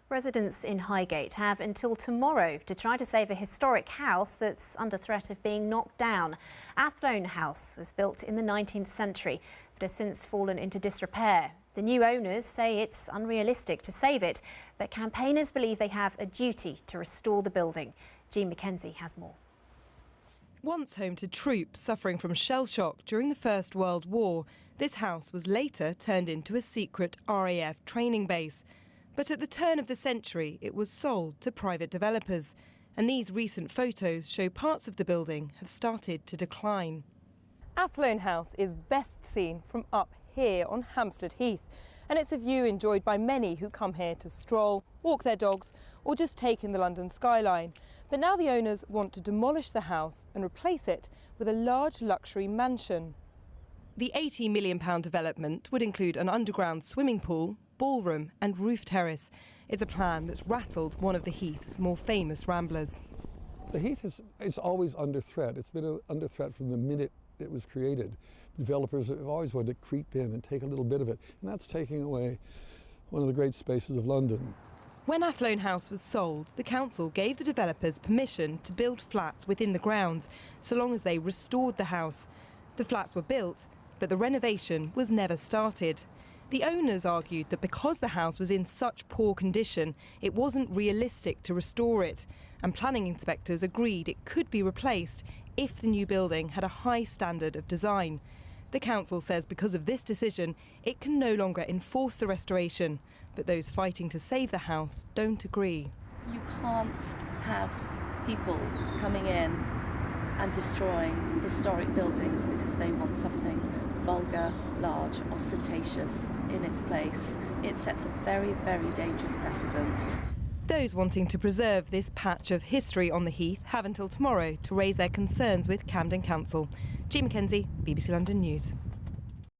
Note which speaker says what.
Speaker 1: Residents in Highgate have until tomorrow to try to save a historic house that's under threat of being knocked down. Athlone House was built in the 19th century but has since fallen into disrepair. The new owners say it's unrealistic to save it, but campaigners believe they have a duty to restore the building. Jean Mackenzie has more.
Speaker 2: Once home to troops suffering from shell shock during the First World War, this house was later turned into a secret RAF training base. But at the turn of the century, it was sold to private developers. And these recent photos show parts of the building have started to decline. Athlone House is best seen from up here on Hampstead Heath. And it's a view enjoyed by many who come here to stroll, walk their dogs, or just take in the London skyline. But now the owners want to demolish the house and replace it with a large luxury mansion. The £80 million development would include an underground swimming pool, ballroom and roof terrace. It's a plan that's rattled one of the Heath's more famous ramblers.
Speaker 3: The Heath is always under threat. It's been under threat from the minute it was created. Developers have always wanted to creep in and take a little bit of it, and that's taking away one of the great spaces of London.
Speaker 2: When Athlone House was sold, the council gave the developers permission to build flats within the grounds, so long as they restored the house. The flats were built, but the renovation was never started. The owners argued that because the house was in such poor condition, it wasn't realistic to restore it, and planning inspectors agreed it could be replaced if the new building had a high standard of design. The council says because of this decision, it can no longer enforce the restoration, but those fighting to save the house don't agree.
Speaker 4: You can't have people coming in and destroying historic buildings because they want something vulgar, large, ostentatious in its place. It sets a very, very dangerous precedent.
Speaker 2: Those wanting to preserve this patch of history on the Heath have until tomorrow to raise their concerns with Camden Council. Jean Mackenzie, BBC London News.